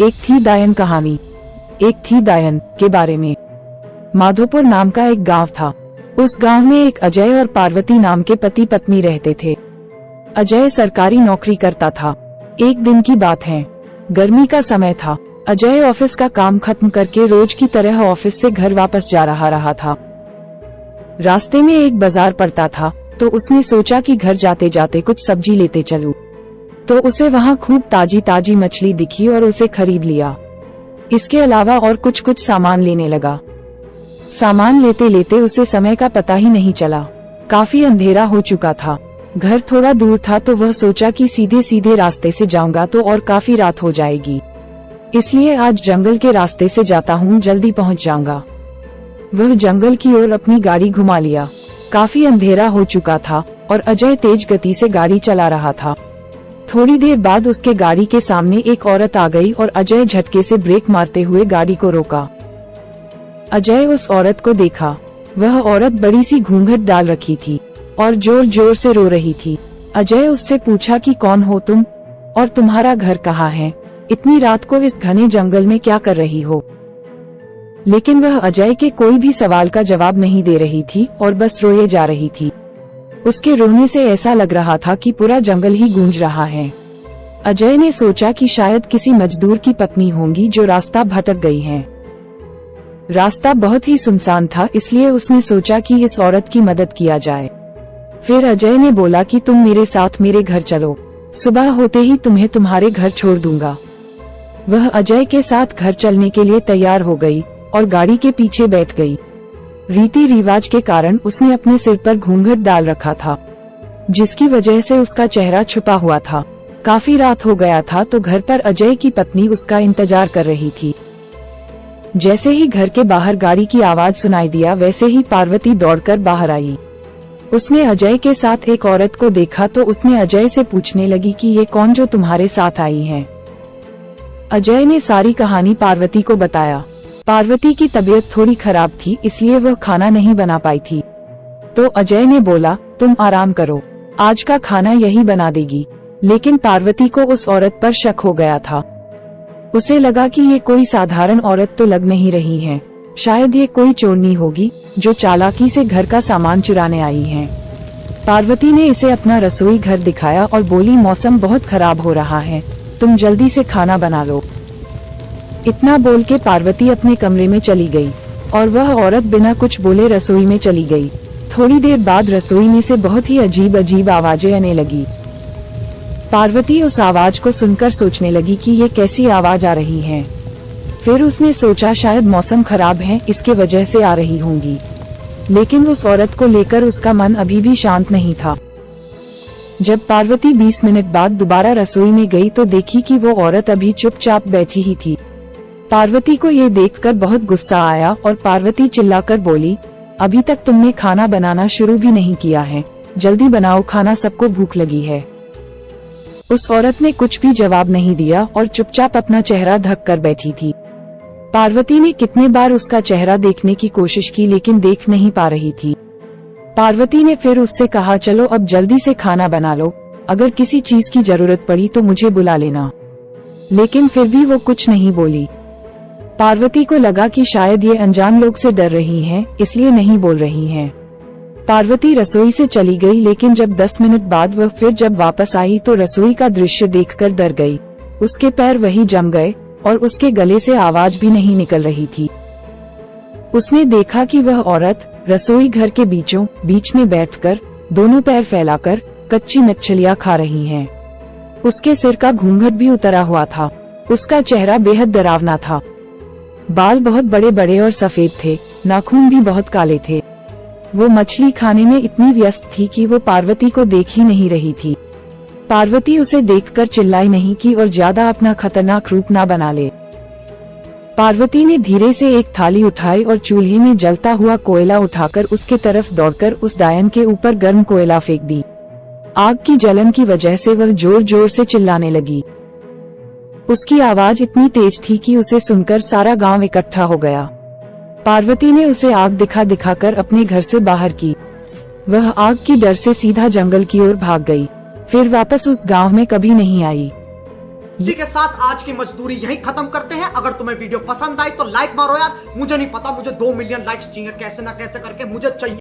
एक थी दायन कहानी। एक थी दायन के बारे में। माधोपुर नाम का एक गांव था। उस गांव में एक अजय और पार्वती नाम के पति पत्नी रहते थे। अजय सरकारी नौकरी करता था। एक दिन की बात है, गर्मी का समय था। अजय ऑफिस का काम खत्म करके रोज की तरह ऑफिस से घर वापस जा रहा था। रास्ते में एक बाजार पड़ता था, तो उसने सोचा कि घर जाते जाते कुछ सब्जी लेते चलूं। तो उसे वहाँ खूब ताजी ताजी मछली दिखी और उसे खरीद लिया। इसके अलावा और कुछ सामान लेने लगा। सामान लेते लेते उसे समय का पता ही नहीं चला। काफी अंधेरा हो चुका था। घर थोड़ा दूर था, तो वह सोचा कि सीधे सीधे रास्ते से जाऊंगा तो और काफी रात हो जाएगी, इसलिए आज जंगल के रास्ते से जाता हूँ, जल्दी पहुँच जाऊंगा। वह जंगल की ओर अपनी गाड़ी घुमा लिया। काफी अंधेरा हो चुका था और अजय तेज गति से गाड़ी चला रहा था। थोड़ी देर बाद उसके गाड़ी के सामने एक औरत आ गई और अजय झटके से ब्रेक मारते हुए गाड़ी को रोका। अजय उस औरत को देखा। वह औरत बड़ी सी घूंघट डाल रखी थी और जोर जोर से रो रही थी। अजय उससे पूछा कि कौन हो तुम और तुम्हारा घर कहाँ है? इतनी रात को इस घने जंगल में क्या कर रही हो? लेकिन वह अजय के कोई भी सवाल का जवाब नहीं दे रही थी और बस रोए जा रही थी। उसके रोने से ऐसा लग रहा था कि पूरा जंगल ही गूंज रहा है। अजय ने सोचा कि शायद किसी मजदूर की पत्नी होंगी जो रास्ता भटक गई हैं। रास्ता बहुत ही सुनसान था, इसलिए उसने सोचा कि इस औरत की मदद किया जाए। फिर अजय ने बोला कि तुम मेरे साथ मेरे घर चलो, सुबह होते ही तुम्हें तुम्हारे घर छोड़ दूंगा। वह अजय के साथ घर चलने के लिए तैयार हो गई और गाड़ी के पीछे बैठ गई। रीति रिवाज के कारण उसने अपने सिर पर घूंघट डाल रखा था, जिसकी वजह से उसका चेहरा छुपा हुआ था। काफी रात हो गया था, तो घर पर अजय की पत्नी उसका इंतजार कर रही थी। जैसे ही घर के बाहर गाड़ी की आवाज सुनाई दिया, वैसे ही पार्वती दौड़कर बाहर आई। उसने अजय के साथ एक औरत को देखा, तो उसने अजय से पूछने लगी कि ये कौन जो तुम्हारे साथ आई है? अजय ने सारी कहानी पार्वती को बताया। पार्वती की तबीयत थोड़ी खराब थी, इसलिए वह खाना नहीं बना पाई थी। तो अजय ने बोला, तुम आराम करो, आज का खाना यही बना देगी। लेकिन पार्वती को उस औरत पर शक हो गया था। उसे लगा कि ये कोई साधारण औरत तो लग नहीं रही है, शायद ये कोई चोरनी होगी जो चालाकी से घर का सामान चुराने आई है। पार्वती ने इसे अपना रसोई घर दिखाया और बोली, मौसम बहुत खराब हो रहा है, तुम जल्दी से खाना बना लो। इतना बोल के पार्वती अपने कमरे में चली गई और वह औरत बिना कुछ बोले रसोई में चली गई। थोड़ी देर बाद रसोई में से बहुत ही अजीब अजीब आवाजें आने लगी। पार्वती उस आवाज को सुनकर सोचने लगी कि ये कैसी आवाज आ रही है। फिर उसने सोचा शायद मौसम खराब है, इसके वजह से आ रही होंगी। लेकिन उस औरत को लेकर उसका मन अभी भी शांत नहीं था। जब पार्वती 20 मिनट बाद दोबारा रसोई में गई, तो देखी कि वो औरत अभी चुपचाप बैठी ही थी। पार्वती को ये देखकर बहुत गुस्सा आया और पार्वती चिल्लाकर बोली, अभी तक तुमने खाना बनाना शुरू भी नहीं किया है, जल्दी बनाओ खाना, सबको भूख लगी है। उस औरत ने कुछ भी जवाब नहीं दिया और चुपचाप अपना चेहरा ढक कर बैठी थी। पार्वती ने कितने बार उसका चेहरा देखने की कोशिश की, लेकिन देख नहीं पा रही थी। पार्वती ने फिर उससे कहा, चलो अब जल्दी से खाना बना लो, अगर किसी चीज की जरूरत पड़ी तो मुझे बुला लेना। लेकिन फिर भी वो कुछ नहीं बोली। पार्वती को लगा कि शायद ये अनजान लोग से डर रही हैं, इसलिए नहीं बोल रही हैं। पार्वती रसोई से चली गई, लेकिन जब 10 मिनट बाद वह फिर जब वापस आई तो रसोई का दृश्य देखकर डर गई। उसके पैर वहीं जम गए और उसके गले से आवाज भी नहीं निकल रही थी। उसने देखा कि वह औरत रसोई घर के बीचों बीच में बैठकर दोनों पैर फैलाकर कच्ची मछलियाँ खा रही है। उसके सिर का घूंघट भी उतरा हुआ था। उसका चेहरा बेहद डरावना था। बाल बहुत बड़े बड़े और सफेद थे, नाखून भी बहुत काले थे। वो मछली खाने में इतनी व्यस्त थी कि वो पार्वती को देख ही नहीं रही थी। पार्वती उसे देखकर चिल्लाई नहीं कि और ज्यादा अपना खतरनाक रूप ना बना ले। पार्वती ने धीरे से एक थाली उठाई और चूल्हे में जलता हुआ कोयला उठाकर उसके तरफ दौड़कर उस दायन के ऊपर गर्म कोयला फेंक दी। आग की जलन की वजह से वह जोर जोर से चिल्लाने लगी। उसकी आवाज इतनी तेज थी कि उसे सुनकर सारा गांव इकट्ठा हो गया। पार्वती ने उसे आग दिखा दिखाकर अपने घर से बाहर की। वह आग की डर से सीधा जंगल की ओर भाग गई, फिर वापस उस गांव में कभी नहीं आई। इसी के साथ आज की मजदूरी यहीं खत्म करते हैं। अगर तुम्हें वीडियो पसंद आई तो लाइक मारो यार, मुझे नहीं पता, मुझे 2 मिलियन लाइक्स चाहिए कैसे ना कैसे करके, मुझे चाहिए।